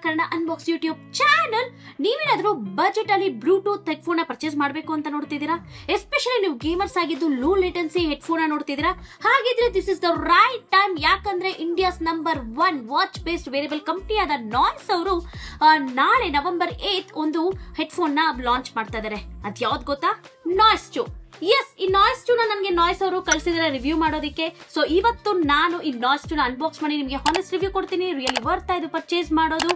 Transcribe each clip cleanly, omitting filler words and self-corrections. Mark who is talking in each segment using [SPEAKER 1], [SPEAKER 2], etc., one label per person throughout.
[SPEAKER 1] Kannada unbox YouTube channel. ನೀವೇನಾದ್ರೂ budget ಅಲ್ಲಿ Bluetooth headphone purchase ಮಾಡಬೇಕು ಅಂತ ನೋಡ್ತಿದ್ದೀರಾ, ಎಸ್ಪೆಷಲಿ ನೀವು ಗೇಮರ್ಸ್ ಆಗಿದ್ದು ಲೋ ಲೇಟೆನ್ಸಿ ಹೆಡ್ಫೋನ್ ನೋಡ್ತಿದ್ದೀರಾ, ಹಾಗಿದ್ರೆ this is the right time. ಯಾಕಂದ್ರೆ India's number 1 watch based wearable company ಆದ ನಾಯ್ಸ್ ಅವರು ನಾಳೆ ನವೆಂಬರ್ 8 ಒಂದು ಹೆಡ್ಫೋನ್ ನ ಲಾಂಚ್ ಮಾಡ್ತಾ ಇದಾರೆ. ಅದ್ ಯಾವ್ದು ಗೊತ್ತಾ? Noise two. ಎಸ್, ಈ ನಾಯ್ಸ್ ಟೂನ ನನಗೆ ನಾಯ್ಸ್ ಅವರು ಕಳಿಸಿದ್ರೆ ರಿವ್ಯೂ ಮಾಡೋದಕ್ಕೆ. ಸೊ ಇವತ್ತು ನಾನು ಈ ನಾಯ್ಸ್ ಟೂನ ಅನ್ಬಾಕ್ಸ್ ಮಾಡಿ ನಿಮಗೆ ಹಾನೆಸ್ಟ್ ರಿವ್ಯೂ ಕೊಡ್ತೀನಿ. ರಿಯಲಿ ವರ್ತ್ ಇದು ಪರ್ಚೇಸ್ ಮಾಡೋದು,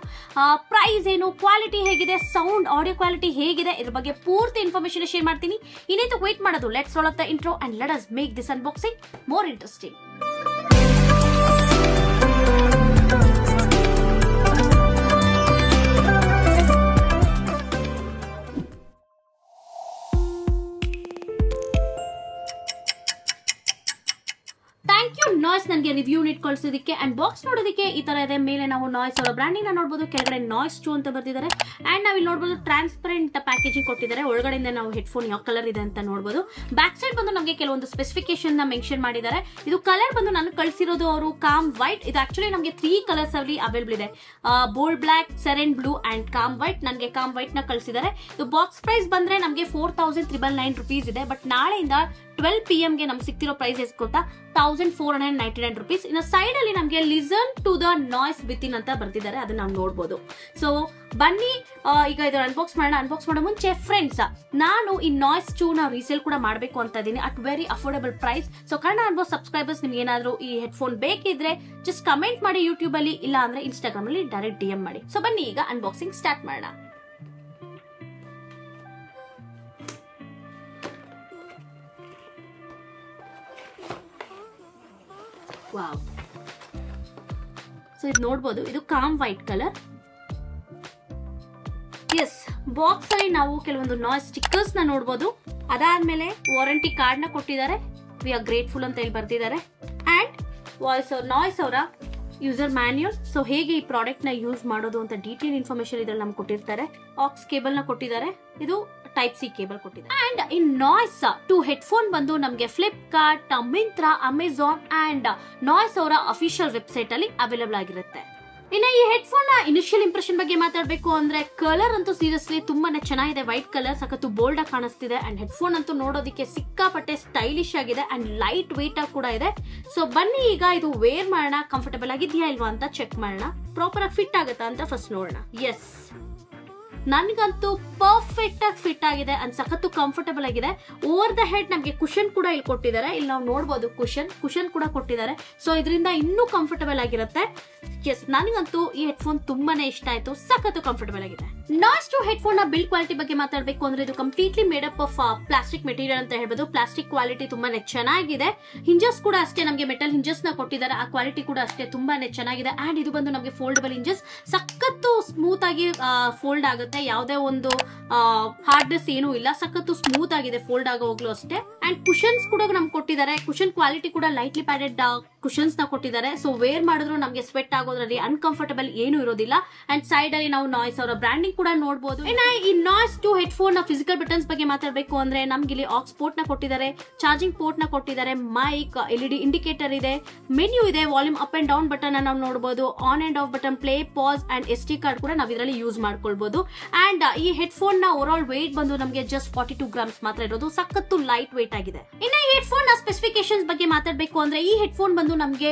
[SPEAKER 1] ಪ್ರೈಸ್ ಏನು, ಕ್ವಾಲಿಟಿ ಹೇಗಿದೆ, ಸೌಂಡ್ ಆಡಿಯೋ ಕ್ವಾಲಿಟಿ ಹೇಗಿದೆ, ಇದ್ರ ಬಗ್ಗೆ ಪೂರ್ತಿ ಇನ್ಫಾರ್ಮೇಶನ್ ಶೇರ್ ಮಾಡ್ತೀನಿ. ಇನ್ನೇನು ವೇಟ್ ಮಾಡೋದು, let's role of the intro and let us make this unboxing more interesting. Noise ನನಗೆ ರಿವ್ಯೂ ನೀಟ್ ಕಳಿಸೋದಕ್ಕೆ ಅಂಡ್ ಬಾಕ್ಸ್ ನೋಡೋದಕ್ಕೆ ಈ ತರ ಇದೆ. ಮೇಲೆ ನಾವು ನಾಯ್ಸ್ ಅವರ ಬ್ರ್ಯಾಂಡಿಂಗ್ ನೋಡಬಹುದು, ಕೆಳಗಡೆ ನಾಯ್ಸ್ ಟು ಅಂತ ಬರ್ತಿದ್ದಾರೆ. ಅಂಡ್ ನಾವು ಇಲ್ಲಿ ನೋಡಬಹುದು ಟ್ರಾನ್ಸ್ಪರೆಂಟ್ ಪ್ಯಾಕೇಜಿಂಗ್ ಕೊಟ್ಟಿದ್ದಾರೆ. ಒಳಗಡೆಯಿಂದ ನಾವು ಹೆಡ್ಫೋನ್ ಯಾವ ಕಲರ್ ಇದೆ ಅಂತ ನೋಡಬಹುದು. ಬ್ಯಾಕ್ ಸೈಡ್ ಬಂದು ನಮಗೆ ಕೆಲವೊಂದು ಸ್ಪೆಸಿಫಿಕೇಶನ್ ನ ಮೆನ್ಷನ್ ಮಾಡಿದ್ದಾರೆ. ಇದು ಕಲರ್ ಬಂದು ನಾನು ಕಳಿಸಿರೋದು ಅವರು ಕಾಮ್ ವೈಟ್. ಇದು ಆಕ್ಚುಲಿ ನಮಗೆ 3 ಕಲರ್ಸ್ ಅಲ್ಲಿ ಅವೈಲೇಬಲ್ ಇದೆ, bold black, serene blue and calm white. ನನಗೆ ಕಾಮ್ ವೈಟ್ ನ ಕಳಿಸಿದ್ದಾರೆ. ಇದು ಬಾಕ್ಸ್ ಪ್ರೈಸ್ ಬಂದ್ರೆ ನಮಗೆ 4,399 rupees ಇದೆ. ಬಟ್ ನಾಳೆಯಿಂದ 12 PM ಗೆ ನಮ್ಗೆ ಸಿಗ್ತಿರೋ ಪ್ರೈಸ್ ಎಷ್ಟು ಗೊತ್ತಾ? 1,499 rupees. ಇನ್ನು ಸೈಡ್ ಅಲ್ಲಿ ನಮಗೆ listen to the Noise within ಅಂತ ಬರ್ತಿದ್ದಾರೆ, ಅದನ್ನ ನಾವು ನೋಡಬಹುದು. ಸೊ ಬನ್ನಿ ಈಗ ಇದು ಅನ್ಬಾಕ್ಸ್ ಮಾಡೋಣ. ಅನ್ಬಾಕ್ಸ್ ಮಾಡೋ ಮುಂಚೆ ಫ್ರೆಂಡ್ಸ್, ನಾನು ಈ ನಾಯ್ಸ್ ಟೂ ನ ರೀಸೇಲ್ ಕೂಡ ಮಾಡಬೇಕು ಅಂತ ಇದ್ದೀನಿ at very affordable price. So Kannada unbox subscribers ನಿಮ್ಗೆ ಏನಾದ್ರು ಈ ಹೆಡ್ಫೋನ್ ಬೇಕಿದ್ರೆ ಜಸ್ಟ್ ಕಮೆಂಟ್ ಮಾಡಿ ಯೂಟ್ಯೂಬ್ ಅಲ್ಲಿ, ಇಲ್ಲ ಅಂದ್ರೆ ಇನ್ಸ್ಟಾಗ್ರಾಮ್ ಅಲ್ಲಿ ಡೈರೆಕ್ಟ್ DM ಮಾಡಿ. ಸೊ ಬನ್ನಿ ಈಗ ಅನ್ಬಾಕ್ಸಿಂಗ್ ಸ್ಟಾರ್ಟ್ ಮಾಡೋಣ. ವಾವ್, ಸೊ ಇದು ನೋಡಬಹುದು, ಇದು calm white colour. Yes, box ಅಲ್ಲಿ ನಾವು ಕೆಲವೊಂದು ನಾಯ್ಸ್ ಸ್ಟಿಕ್ಕರ್ಸ್ ನ ನೋಡಬಹುದು. ಅದಾದ್ಮೇಲೆ ವಾರಂಟಿ ಕಾರ್ಡ್ ನ ಕೊಟ್ಟಿದ್ದಾರೆ. ವಿ ಆರ್ ಗ್ರೇಟ್ಫುಲ್ ಅಂತ ಹೇಳಿ ಬರ್ತಿದ್ದಾರೆ. ಅಂಡ್ ನಾಯ್ಸ್ ಅವರ ಯೂಸರ್ ಮ್ಯಾನ್ಯುಯಲ್. ಸೊ ಹೇಗೆ ಈ ಪ್ರಾಡಕ್ಟ್ ನ ಯೂಸ್ ಮಾಡೋದು ಅಂತ ಡೀಟೇಲ್ ಇನ್ಫಾರ್ಮೇಶನ್ ಇದ್ರಲ್ಲಿ ನಮ್ಗೆ ಕೊಟ್ಟಿರ್ತಾರೆ. ಆಕ್ಸ್ ಕೇಬಲ್ ನ ಕೊಟ್ಟಿದ್ದಾರೆ. ಇದು ಟೈಪ್ ಸಿ ಕೇಬಲ್ ಕೊಟ್ಟಿದ್ದಾರೆ. ಅಂಡ್ ಈ ನಾಯ್ಸ್ ಟು ಹೆಡ್ಫೋನ್ ಬಂದು ನಮಗೆ Flipkart, Myntra, Amazon and noise ಅವರ ಅಫಿಷಿಯಲ್ ವೆಬ್ಸೈಟ್ ಅಲ್ಲಿ ಅವೈಲೇಬಲ್ ಆಗಿರುತ್ತೆ. ಇನ್ನು ಈ ಹೆಡ್ಫೋನ್ ನ ಇನಿಷಿಯಲ್ ಇಂಪ್ರೆಷನ್ ಬಗ್ಗೆ ಮಾತಾಡಬೇಕು ಅಂದ್ರೆ ಕಲರ್ ಅಂತೂ ಸೀರಿಯಸ್ಲಿ ತುಂಬಾನೇ ಚೆನ್ನಾಗಿದೆ. ವೈಟ್ ಕಲರ್ ಸಖತ್ತು ಬೋಲ್ಡ್ ಆಗಿ ಕಾಣಿಸ್ತಿದೆ. ಅಂಡ್ ಹೆಡ್ಫೋನ್ ಅಂತೂ ನೋಡೋದಕ್ಕೆ ಸಿಕ್ಕಾಪಟ್ಟೆ ಸ್ಟೈಲಿಶ್ ಆಗಿದೆ ಅಂಡ್ ಲೈಟ್ ವೇಟ್ ಆಗಿ ಕೂಡ ಇದೆ. ಸೊ ಬನ್ನಿ ಈಗ ಇದು ವೇರ್ ಮಾಡೋಣ, ಕಂಫರ್ಟಬಲ್ ಆಗಿದೆಯಾ ಇಲ್ವಾ ಅಂತ ಚೆಕ್ ಮಾಡೋಣ. ಪ್ರಾಪರ್ ಆಗಿ ಫಿಟ್ ಆಗುತ್ತಾ ಅಂತ ಫಸ್ಟ್ ನೋಡೋಣ. ಎಸ್, ನನ್ಗಂತೂ ಪರ್ಫೆಕ್ಟ್ ಆಗಿ ಫಿಟ್ ಆಗಿದೆ ಅಂಡ್ ಸಖತ್ತು ಕಂಫರ್ಟಬಲ್ ಆಗಿದೆ. ಓವರ್ ದ ಹೆಡ್ ನಮಗೆ ಕುಶನ್ ಕೂಡ ಇಲ್ಲಿ ಕೊಟ್ಟಿದ್ದಾರೆ. ಇಲ್ಲಿ ನಾವು ನೋಡಬಹುದು ಕುಶನ್ ಕೂಡ ಕೊಟ್ಟಿದ್ದಾರೆ. ಸೊ ಇದರಿಂದ ಇನ್ನೂ ಕಂಫರ್ಟಬಲ್ ಆಗಿರುತ್ತೆ. ಎಸ್, ನನಗಂತೂ ಈ ಹೆಡ್ಫೋನ್ ತುಂಬಾನೇ ಇಷ್ಟ ಆಯ್ತು, ಸಖತ್ತು ಕಂಫರ್ಟಬಲ್ ಆಗಿದೆ. ನಾಯ್ಸ್ ಟು ಹೆಡ್ಫೋನ್ ನ ಬಿಲ್ಡ್ ಕ್ವಾಲಿಟಿ ಬಗ್ಗೆ ಮಾತಾಡಬೇಕು ಅಂದ್ರೆ ಇದು completely made up of plastic material ಅಂತ ಹೇಳ್ಬೋದು. ಪ್ಲಾಸ್ಟಿಕ್ ಕ್ವಾಲಿಟಿ ತುಂಬಾನೇ ಚೆನ್ನಾಗಿದೆ. ಹಿಂಜಸ್ ಕೂಡ ಅಷ್ಟೇ ನಮಗೆ ಮೆಟಲ್ ಹಿಂಜಸ್ ನ ಕೊಟ್ಟಿದ್ದಾರೆ. ಆ ಕ್ವಾಲಿಟಿ ಕೂಡ ಅಷ್ಟೇ ತುಂಬಾನೇ ಚೆನ್ನಾಗಿದೆ. ಅಂಡ್ ಇದು ಬಂದು ನಮಗೆ ಫೋಲ್ಡಬಲ್ ಹಿಂಜಸ್, ಸಖತ್ತು ಸ್ಮೂತ್ ಆಗಿ ಫೋಲ್ಡ್ ಆಗುತ್ತೆ. ಯಾವುದೇ ಒಂದು ಹಾರ್ಡ್ನೆಸ್ ಏನೂ ಇಲ್ಲ, ಸಖತ್ತು ಸ್ಮೂತ್ ಆಗಿದೆ ಫೋಲ್ಡ್ ಆಗೋಗ್ಲೂ ಅಷ್ಟೇ. ಅಂಡ್ ಕುಶನ್ಸ್ ಕೂಡ ನಮ್ಗೆ ಕೊಟ್ಟಿದ್ದಾರೆ. ಕುಶನ್ ಕ್ವಾಲಿಟಿ ಕೂಡ ಲೈಟ್ಲಿ ಪ್ಯಾಡೆಡ್ ಕುಶನ್ಸ್ ನ ಕೊಟ್ಟಿದ್ದಾರೆ. ಸೊ ವೇರ್ ಮಾಡಿದ್ರು ನಮಗೆ ಸ್ವೆಟ್ ಆಗೋದ್ರಲ್ಲಿ ಅನ್ಕಂಫರ್ಟಬಲ್ ಏನು ಇರೋದಿಲ್ಲ. ಅಂಡ್ ಸೈಡ್ ಅಲ್ಲಿ ನಾವು ನಾಯ್ಸ್ ಅವರ ಬ್ರ್ಯಾಂಡಿಂಗ್ ಕೂಡ ನೋಡಬಹುದು. ಇನ್ನು ಈ ನಾಯ್ಸ್ ಟು ಹೆಡ್ಫೋನ್ ನ ಫಿಸಿಕಲ್ ಬಟನ್ಸ್ ಬಗ್ಗೆ ಮಾತಾಡಬೇಕು ಅಂದ್ರೆ ನಮ್ಗೆ ಇಲ್ಲಿ ಆಕ್ಸ್ ಪೋರ್ಟ್ ನ ಕೊಟ್ಟಿದ್ದಾರೆ, ಚಾರ್ಜಿಂಗ್ ಪೋರ್ಟ್ ನ ಕೊಟ್ಟಿದ್ದಾರೆ, ಮೈಕ್, LED ಇಂಡಿಕೇಟರ್ ಇದೆ, ಮೆನ್ಯೂ ಇದೆ, volume up and down button ನಾವು ನೋಡಬಹುದು, on and of button, play, pass and SD card ಕೂಡ ನಾವು ಇದರಲ್ಲಿ ಯೂಸ್ ಮಾಡ್ಕೊಳ್ಬಹುದು. ಅಂಡ್ ಈ ಹೆಡ್ಫೋನ್ ನ ಓವರ್ ಆಲ್ ವೇಟ್ ಬಂದು ನಮಗೆ ಜಸ್ಟ್ 42 grams ಮಾತ್ರ ಇರೋದು, ಸಖತ್ತು ಲೈಟ್ ವೇಟ್ ಆಗಿದೆ. ಇನ್ನು ಈ ಹೆಡ್ಫೋನ್ ನ ಸ್ಪೆಸಿಫಿಕೇಶನ್ಸ್ ಬಗ್ಗೆ ಮಾತಾಡಬೇಕು ಅಂದ್ರೆ ಈ ಹೆಡ್ಫೋನ್ ಬಂದು ನಮಗೆ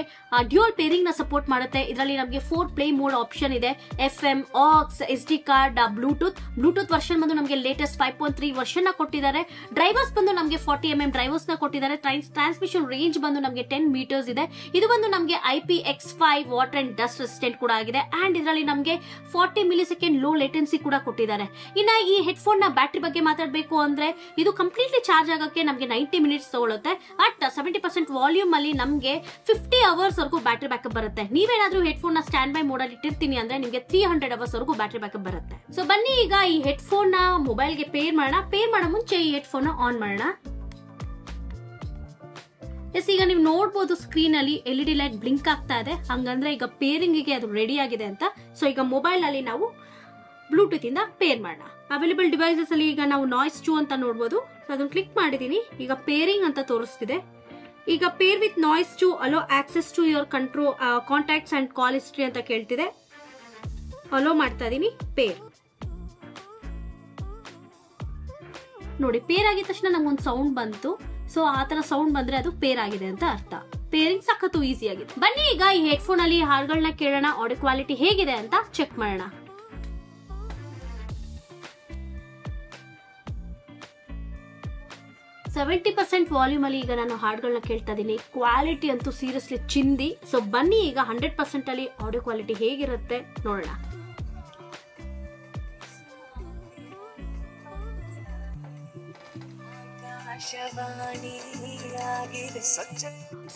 [SPEAKER 1] ಡ್ಯೂಯಲ್ ಪೇರಿಂಗ್ ನ ಸಪೋರ್ಟ್ ಮಾಡುತ್ತೆ. ಇದರಲ್ಲಿ ನಮಗೆ 4 ಪ್ಲೇ ಮೋಡ್ ಆಪ್ಷನ್ ಇದೆ, FM, AUX, SD card, Bluetooth version ಬಂದು ನಮಗೆ ಲೇಟೆಸ್ಟ್ 5.3 ವರ್ಷನ್ ನ ಕೊಟ್ಟಿದ್ದಾರೆ. ಡ್ರೈವರ್ಸ್ ಬಂದು ನಮಗೆ 40mm ಡ್ರೈವರ್ಸ್ ನ ಕೊಟ್ಟಿದ್ದಾರೆ. ಟ್ರಾನ್ಸ್ಮಿಷನ್ ರೇಂಜ್ ಬಂದು ನಮಗೆ 10 meters ಇದೆ. ಇದು ಬಂದು ನಮಗೆ IPX5 water and dust resistant ಕೂಡ ಆಗಿದೆ. ಅಂಡ್ ಇದರಲ್ಲಿ ನಮಗೆ 40 millisecond ಲೋ ಲೇಟೆನ್ಸಿ ಕೂಡ ಕೊಟ್ಟಿದ್ದಾರೆ. ಇನ್ನ ಈ ಹೆಡ್ಫೋನ್ ನ ಬ್ಯಾಟರಿ ಬಗ್ಗೆ ಮಾತಾಡಬೇಕು ಅಂದ್ರೆ ಇದು ಕಂಪ್ಲೀಟ್ಲಿ ಚಾರ್ಜ್ ಆಗಕ್ಕೆ ನಮಗೆ 90 minutes ತಗೊಳುತ್ತೆ. ಅಟ್ 70% ವಾಲ್ಯೂಮ್ ಅಲ್ಲಿ ನಮಗೆ 50 hours ವರೆಗೂ ಬ್ಯಾಟರಿ ಬ್ಯಾಕಪ್ ಬರುತ್ತೆ. ನೀವೇನಾದ್ರೂ ಹೆಡ್ಫೋನ್ ನ ಸ್ಟ್ಯಾಂಡ್ ಬೈ ಮೋಡ್ ಅಲ್ಲಿ ಇಟ್ಟಿರ್ತೀನಿ ಅಂದ್ರೆ ನಿಮಗೆ 300 hours ವರೆಗೂ ಬ್ಯಾಟರಿ ಬ್ಯಾಕಪ್ ಬರುತ್ತೆ. ಸೊ ಬನ್ನಿ ಈಗ ಈ ಹೆಡ್ಫೋನ್ ನ ಮೊಬೈಲ್ ಗೆ ಪೇರ್ ಮಾಡೋಣ. ಪೇರ್ ಮಾಡೋ ಮುಂಚೆ ಈ ಹೆಡ್ಫೋನ್ ನ ಆನ್ ಮಾಡೋಣ. ಎಸ್, ಈಗ ನೀವು ನೋಡಬಹುದು ಸ್ಕ್ರೀನ್ ಅಲ್ಲಿ LED ಲೈಟ್ ಬ್ಲಿಂಕ್ ಆಗ್ತಾ ಇದೆ. ಹಂಗಂದ್ರೆ ಈಗ ಪೇರಿಂಗ್ ಗೆ ಅದು ರೆಡಿ ಆಗಿದೆ ಅಂತ. ಸೊ ಈಗ ಮೊಬೈಲ್ ಅಲ್ಲಿ ನಾವು ಬ್ಲೂಟೂತ್ ಇಂದ ಪೇರ್ ಮಾಡೋಣ. ಅವೈಲೇಬಲ್ ಡಿವೈಸಸ್ ಅಲ್ಲಿ ಈಗ ನಾವು ನಾಯ್ಸ್ ಚೂ ಅಂತ ನೋಡಬಹುದು. ಅದನ್ನ ಕ್ಲಿಕ್ ಮಾಡಿದೀನಿ. ಈಗ ಪೇರಿಂಗ್ ಅಂತ ತೋರಿಸ್ತಿದೆ. ಈಗ ಪೇರ್ ವಿತ್ ನಾಯ್ಸ್ ಚೂ allow access to your control contacts and call history ಅಂತ ಕೇಳ್ತಿದೆ. ಅಲೋ ಮಾಡ್ತಾ ಇದೀನಿ. ಪೇರ್ ನೋಡಿ, ಪೇರ್ ಆಗಿದ ತಕ್ಷಣ ನಮ್ಗೊಂದು ಸೌಂಡ್ ಬಂತು. ಸೊ ಆ ತರ ಸೌಂಡ್ ಬಂದ್ರೆ ಅದು ಪೇರ್ ಆಗಿದೆ ಅಂತ ಅರ್ಥ. ಪೇರಿಂಗ್ ಸಖತ್ತು ಈಸಿ ಆಗಿದೆ. ಬನ್ನಿ ಈಗ ಈ ಹೆಡ್ಫೋನ್ ಅಲ್ಲಿ ಹಾಡುಗಳನ್ನ ಕೇಳೋಣ, ಆಡಿಯೋ ಕ್ವಾಲಿಟಿ ಹೇಗಿದೆ ಅಂತ ಚೆಕ್ ಮಾಡೋಣ. %70 ವಾಲ್ಯೂಮ್ ಅಲ್ಲಿ ಈಗ ನಾನು ಹಾಡುಗಳನ್ನ ಕೇಳ್ತಾ ಇದ್ದೀನಿ. ಕ್ವಾಲಿಟಿ ಅಂತೂ ಸೀರಿಯಸ್ಲಿ ಚಿಂದಿ. ಸೊ ಬನ್ನಿ ಈಗ 100% ಅಲ್ಲಿ ಆಡಿಯೋ ಕ್ವಾಲಿಟಿ ಹೇಗಿರುತ್ತೆ ನೋಡೋಣ.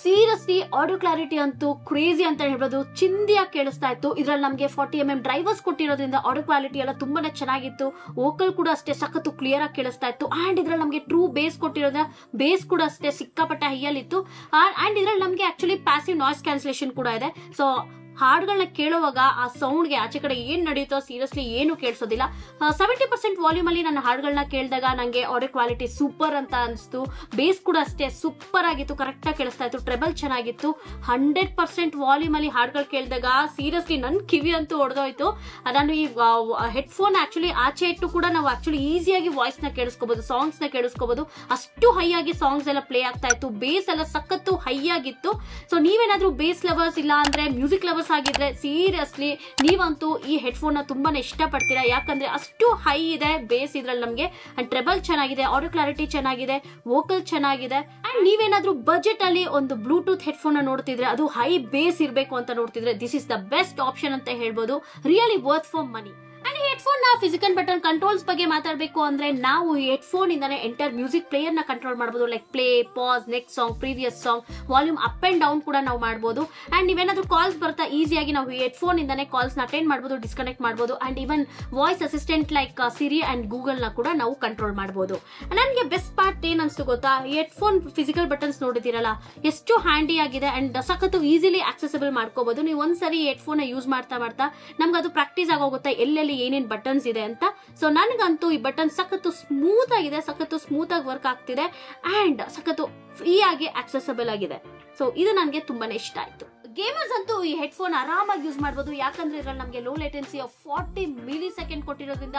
[SPEAKER 1] ಸೀರಿಯಸ್ಲಿ ಆಡಿಯೋ ಕ್ಲಾರಿಟಿ ಅಂತೂ ಕ್ರೇಜಿ ಅಂತ ಹೇಳ್ಬೋದು. ಚಿಂದಿಯಾಗಿ ಕೇಳಿಸ್ತಾ ಇತ್ತು. ಇದ್ರಲ್ಲಿ ನಮಗೆ 40mm ಡ್ರೈವರ್ಸ್ ಕೊಟ್ಟಿರೋದ್ರಿಂದ ಆಡಿಯೋ ಕ್ವಾಲಿಟಿ ಎಲ್ಲ ತುಂಬಾನೇ ಚೆನ್ನಾಗಿತ್ತು. ವೋಕಲ್ ಕೂಡ ಅಷ್ಟೇ ಸಖತ್ತು ಕ್ಲಿಯರ್ ಆಗಿ ಕೇಳಿಸ್ತಾ ಇತ್ತು. ಅಂಡ್ ಇದ್ರಲ್ಲಿ ನಮಗೆ ಟ್ರೂ ಬೇಸ್ ಕೊಟ್ಟಿರೋದ್ರಿಂದ ಬೇಸ್ ಕೂಡ ಅಷ್ಟೇ ಸಿಕ್ಕಾಪಟ್ಟೆ ಹೈಯಲ್ಲಿ ಇತ್ತು. ಅಂಡ್ ಇದ್ರಲ್ಲಿ ನಮಗೆ ಆಕ್ಚುಲಿ ಪ್ಯಾಸಿವ್ ನಾಯ್ಸ್ ಕ್ಯಾನ್ಸಲೇಷನ್ ಕೂಡ ಇದೆ. ಸೊ ಹಾಡುಗಳನ್ನ ಕೇಳುವಾಗ ಆ ಸೌಂಡ್ಗೆ ಆಚೆ ಕಡೆ ಏನ್ ನಡೆಯುತ್ತೋ ಸೀರಿಯಸ್ಲಿ ಏನು ಕೇಳಿಸೋದಿಲ್ಲ. 70% ವಾಲ್ಯೂಮ್ ಅಲ್ಲಿ ನನ್ನ ಹಾಡುಗಳನ್ನ ಕೇಳಿದಾಗ ನಂಗೆ ಆಡಿಯೋ ಕ್ವಾಲಿಟಿ ಸೂಪರ್ ಅಂತ ಅನಿಸ್ತು. ಬೇಸ್ ಕೂಡ ಅಷ್ಟೇ ಸೂಪರ್ ಆಗಿತ್ತು, ಕರೆಕ್ಟ್ ಆಗಿ ಕೇಳಿಸ್ತಾ ಇತ್ತು. ಟ್ರೆಬಲ್ ಚೆನ್ನಾಗಿತ್ತು. 100% ವಾಲ್ಯೂಮ್ ಅಲ್ಲಿ ಹಾಡುಗಳು ಕೇಳಿದಾಗ ಸೀರಿಯಸ್ಲಿ ನನ್ ಕಿವಿ ಅಂತೂ ಹೊಡೆದೋಯ್ತು. ನಾನು ಈ ಹೆಡ್ಫೋನ್ ಆಕ್ಚುಲಿ ಆಚೆ ಇಟ್ಟು ಕೂಡ ನಾವು ಆಕ್ಚುಲಿ ಈಸಿಯಾಗಿ ವಾಯ್ಸ್ ನ ಕೇಳಿಸ್ಕೋಬಹುದು, ಸಾಂಗ್ಸ್ ನ ಕೇಳಿಸ್ಕೋಬಹುದು. ಅಷ್ಟು ಹೈ ಆಗಿ ಸಾಂಗ್ಸ್ ಎಲ್ಲ ಪ್ಲೇ ಆಗ್ತಾ ಇತ್ತು. ಬೇಸ್ ಎಲ್ಲ ಸಖತ್ತು ಹೈ ಆಗಿತ್ತು. ಸೊ ನೀವೇನಾದ್ರೂ ಬೇಸ್ ಲವರ್ಸ್ ಇಲ್ಲ ಅಂದ್ರೆ ಮ್ಯೂಸಿಕ್ ಲವರ್ಸ್ ಆಗಿದ್ರೆ ಸೀರಿಯಸ್ಲಿ ನೀವಂತೂ ಈ ಹೆಡ್ಫೋನ್ ನ ತುಂಬಾನೇ ಇಷ್ಟಪಡ್ತೀರಾ. ಯಾಕಂದ್ರೆ ಅಷ್ಟು ಹೈ ಇದೆ ಬೇಸ್ ಇದ್ರಲ್ಲಿ ನಮಗೆ. ಅಂಡ್ ಟ್ರೆಬಲ್ ಚೆನ್ನಾಗಿದೆ, ಆಡಿಯೋ ಕ್ಲಾರಿಟಿ ಚೆನ್ನಾಗಿದೆ, ವೋಕಲ್ ಚೆನ್ನಾಗಿದೆ. ಅಂಡ್ ನೀವೇನಾದ್ರೂ ಬಜೆಟ್ ಅಲ್ಲಿ ಒಂದು ಬ್ಲೂಟೂತ್ ಹೆಡ್ಫೋನ್ ನೋಡ್ತಿದ್ರೆ, ಅದು ಹೈ ಬೇಸ್ ಇರಬೇಕು ಅಂತ ನೋಡ್ತಿದ್ರೆ, this is the best option ಅಂತ ಹೇಳ್ಬೋದು. Really worth for money. And ಈ ಹೆಡ್ಫೋನ್ ನ ಫಿಸಿಕಲ್ ಬಟನ್ ಕಂಟ್ರೋಲ್ಸ್ ಬಗ್ಗೆ ಮಾತಾಡಬೇಕು ಅಂದ್ರೆ, ನಾವು ಈ ಹೆಡ್ಫೋನ್ ಇಂದಾನೆ ಎಂಟರ್ ಮ್ಯೂಸಿಕ್ ಪ್ಲೇಯರ್ ನ ಕಂಟ್ರೋಲ್ ಮಾಡಬಹುದು. Like play, pass, next song, previous song, volume up and down ಕೂಡ ನಾವು ಮಾಡಬಹುದು. ಅಂಡ್ ನೀವೇನಾದ್ರೂ ಕಾಲ್ಸ್ ಬರ್ತಾ ಈಸಿಯಾಗಿ ನಾವು ಈ ಹೆಡ್ಫೋನ್ ಇಂದಾನೆ ಕಾಲ್ಸ್ ನ ಅಟೆಂಡ್ ಮಾಡಬಹುದು, ಡಿಸ್ಕನೆಕ್ಟ್ ಮಾಡಬಹುದು. And even voice assistant like Siri and Google ನ ಕೂಡ ನಾವು ಕಂಟ್ರೋಲ್ ಮಾಡಬಹುದು. ನನಗೆ ಬೆಸ್ಟ್ ಪಾರ್ಟ್ ಏನ್ ಅನ್ಸ್ತು ಗೊತ್ತಾ, ಈ ಹೆಡ್ಫೋನ್ ಫಿಸಿಕಲ್ ಬಟನ್ಸ್ ನೋಡಿದಿರಲ್ಲ ಎಷ್ಟು ಹ್ಯಾಂಡಿ ಆಗಿದೆ. ಅಂಡ್ ಸಖತ್ತು ಈಸಿಲಿ ಆಕ್ಸೆಸಿಬಲ್ ಮಾಡ್ಕೋಬಹುದು. ನೀವು ಒಂದ್ಸರಿ ಹೆಡ್ಫೋನ್ ಯೂಸ್ ಮಾಡ್ತಾ ಮಾಡ್ತಾ ನಮ್ಗೆ ಅದು ಪ್ರಾಕ್ಟೀಸ್ ಆಗೋಗುತ್ತೆ ಎಲ್ಲೆಲ್ಲಿ ಏನೇನ್ ಬಟನ್ಸ್ ಇದೆ ಅಂತ. ಸೊ ನನಗಂತೂ ಈ ಬಟನ್ ಸಖತ್ತು ಸ್ಮೂತ್ ಆಗಿದೆ, ಸಖತ್ತು ಸ್ಮೂತ್ ಆಗಿ ವರ್ಕ್ ಆಗ್ತಿದೆ. ಅಂಡ್ ಸಖತ್ತು ಫ್ರೀ ಆಗಿ ಆಕ್ಸೆಸಬಲ್ ಆಗಿದೆ. ಸೊ ಇದು ನನಗೆ ತುಂಬಾನೇ ಇಷ್ಟ ಆಯ್ತು. ಗೇಮರ್ಸ್ ಅಂತೂ ಈ ಹೆಡ್ಫೋನ್ ಆರಾಮಾಗಿ ಯೂಸ್ ಮಾಡಬಹುದು. ಯಾಕಂದ್ರೆ ಇದ್ರಲ್ಲಿ ನಮಗೆ ಲೋ ಲೇಟೆನ್ಸಿ ಆಫ್ 40 ಮಿಲಿಸೆಕೆಂಡ್ ಕೊಟ್ಟಿರೋದ್ರಿಂದ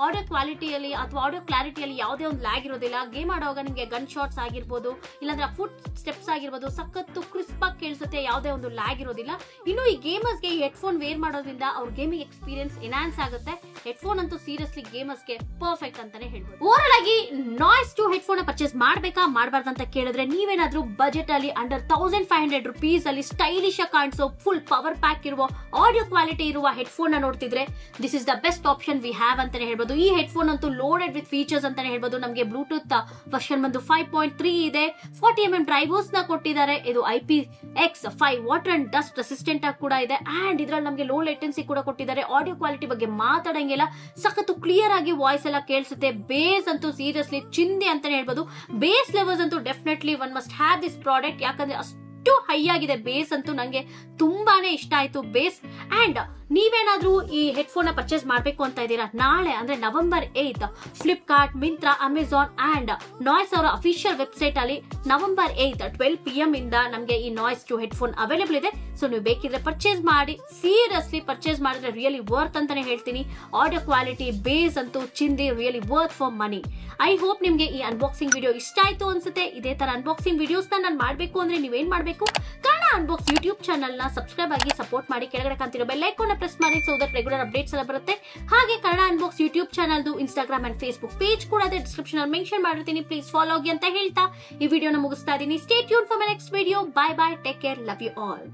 [SPEAKER 1] ಆಡಿಯೋ ಕ್ವಾಲಿಟಿಯಲ್ಲಿ ಅಥವಾ ಆಡಿಯೋ ಕ್ಲಾರಿಟಿಯಲ್ಲಿ ಯಾವುದೇ ಒಂದು ಲ್ಯಾಗ್ ಇರೋದಿಲ್ಲ. ಗೇಮ್ ಆಡುವಾಗ ನಿಮಗೆ ಗನ್ ಶಾಟ್ಸ್ ಆಗಿರ್ಬೋದು, ಇಲ್ಲಾಂದ್ರೆ ಫುಟ್ ಸ್ಟೆಪ್ಸ್ ಆಗಿರ್ಬೋದು, ಸಖತ್ತು ಕ್ರಿಸ್ಪ್ ಆಗಿ ಕೇಳಿಸುತ್ತೆ, ಯಾವುದೇ ಒಂದು ಲ್ಯಾಗ್ ಇರೋದಿಲ್ಲ. ಇನ್ನು ಈ ಗೇಮರ್ಸ್ಗೆ ಈ ಹೆಡ್ಫೋನ್ ವೇರ್ ಮಾಡೋದ್ರಿಂದ ಅವ್ರ ಗೇಮಿಂಗ್ ಎಕ್ಸ್ಪೀರಿಯನ್ಸ್ ಎನ್ಹಾನ್ಸ್ ಆಗುತ್ತೆ. ಹೆಡ್ಫೋನ್ ಅಂತೂ ಸೀರಿಯಸ್ಲಿ ಗೇಮರ್ಸ್ಗೆ ಪರ್ಫೆಕ್ಟ್ ಅಂತಾನೆ ಹೇಳ್ಬೋದು. ಓವರ್ ಆಗಿ ನಾಯ್ಸ್ ಟು ಹೆಡ್ಫೋನ್ ಪರ್ಚೇಸ್ ಮಾಡಬೇಕಾ ಮಾಡಬಾರ್ದು ಅಂತ ಕೇಳಿದ್ರೆ, ನೀವೇನಾದ್ರೂ ಬಜೆಟ್ ಅಲ್ಲಿ ಅಂಡರ್ 1500 rupees ಅಲ್ಲಿ ಸ್ಟೈಲಿಶ್ ಕಾಣಿಸೋ ಫುಲ್ ಪವರ್ ಪ್ಯಾಕ್ ಇರುವ ಆಡಿಯೋ ಕ್ವಾಲಿಟಿ ಇರುವ ಹೆಡ್ಫೋನ್ ನೋಡ್ತಿದ್ರೆ, this is the best option we have ಅಂತಾನೆ ಹೇಳ್ಬೋದು. ಈ ಹೆಡ್ಫೋನ್ ಅಂತೂ ಲೋಡೆಡ್ ವಿತ್ ಫೀಚರ್ಸ್ ಅಂತಾನೆ ಹೇಳ್ಬೋದು. ನಮಗೆ ಬ್ಲೂಟೂತ್ ವರ್ಷನ್ ಬಂದು 5.3 ಇದೆ. 40mm ಡ್ರೈವರ್ಸ್ ನ ಕೊಟ್ಟಿದ್ದಾರೆ. ಇದು IPX5 water and dust resistant ಆಗಿ ಕೂಡ ಇದೆ. ಅಂಡ್ ಇದ್ರಲ್ಲಿ ನಮಗೆ ಲೋ ಲೇಟೆನ್ಸಿ ಕೂಡ ಕೊಟ್ಟಿದ್ದಾರೆ. ಆಡಿಯೋ ಕ್ವಾಲಿಟಿ ಬಗ್ಗೆ ಮಾತಾಡಂಗಿಲ್ಲ, ಸಖತ್ತು ಕ್ಲಿಯರ್ ಆಗಿ ವಾಯ್ಸ್ ಎಲ್ಲ ಕೇಳಿಸುತ್ತೆ. ಬೇಸ್ ಅಂತೂ ಸೀರಿಯಸ್ಲಿ ಚಿಂದಿ ಅಂತಾನೆ ಹೇಳ್ಬೋದು. ಬೇಸ್ ಲೆವಲ್ಸ್ ಅಂತೂ definitely one must have this product. ಯಾಕಂದ್ರೆ ಅಷ್ಟು ಹೈ ಆಗಿದೆ ಬೇಸ್ ಅಂತೂ ನಂಗೆ ತುಂಬಾನೇ ಇಷ್ಟ ಆಯ್ತು ಬೇಸ್. ಅಂಡ್ ನೀವೇನಾದ್ರೂ ಈ ಹೆಡ್ಫೋನ್ ಪರ್ಚೇಸ್ ಮಾಡಬೇಕು ಅಂತ ಇದ್ದೀರಾ, ನಾಳೆ ಅಂದ್ರೆ November 8 Flipkart, Myntra, Amazon and noise ಅವರ ಅಫಿಷಿಯಲ್ ವೆಬ್ಸೈಟ್ ಅಲ್ಲಿ November 8 12 PM ಇಂದ ನಮಗೆ ಈ ನಾಯ್ಸ್ ಟು ಹೆಡ್ಫೋನ್ ಅವೈಲೇಬಲ್ ಇದೆ. ಸೊ ನೀವು ಬೇಕಿದ್ರೆ ಪರ್ಚೇಸ್ ಮಾಡಿ. ಸೀರಿಯಸ್ಲಿ ಪರ್ಚೇಸ್ ಮಾಡಿದ್ರೆ ರಿಯಲಿ ವರ್ತ್ ಅಂತಾನೆ ಹೇಳ್ತೀನಿ. ಆಡಿಯೋ ಕ್ವಾಲಿಟಿ, ಬೇಸ್ ಅಂತೂ ಚಿಂದಿ, really worth for money. I hope ನಿಮ್ಗೆ ಈ ಅನ್ಬಾಕ್ಸಿಂಗ್ ವಿಡಿಯೋ ಇಷ್ಟ ಆಯ್ತು ಅನ್ಸುತ್ತೆ. ಇದೇ ತರ ಅನ್ಬಾಕ್ಸಿಂಗ್ ವಿಡಿಯೋಸ್ ನಾನು ಮಾಡಬೇಕು ಅಂದ್ರೆ ನೀವೇನ್ ಮಾಡಬೇಕು, ಕನ್ನಡ ಅನ್ಬಾಕ್ಸ್ ಯೂಟ್ಯೂಬ್ ಚಾನಲ್ ನ ಸಬ್ಸ್ಕ್ರೈಬ್ ಆಗಿ ಸಪೋರ್ಟ್ ಮಾಡಿ. ಕೆಳಗಡೆ ಕಾಣ್ತಿರೋ ಬೆಲ್ ಐಕಾನ್ ಪ್ರೆಸ್ ಮಾಡಿ, ಸೊ ದಟ್ ರೆಗ್ಯುಲರ್ ಅಪ್ಡೇಟ್ಸ್ ಎಲ್ಲ ಬರುತ್ತೆ. ಹಾಗೆ Kannada unbox YouTube channel Instagram and Facebook page ಕೂಡ ಇದೆ, ಡಿಸ್ಕ್ರಿಪ್ಷನ್ ಅಲ್ಲಿ ಮೆನ್ಷನ್ ಮಾಡಿರ್ತೀನಿ. ಪ್ಲೀಸ್ ಫಾಲೋ ಆಗಿ ಅಂತ ಹೇಳ್ತಾ ಈ ವಿಡಿಯೋನ ಮುಗಿಸ್ತಾ ಇದೀನಿ. Stay tune for my next video. Bye bye, take care, love you all.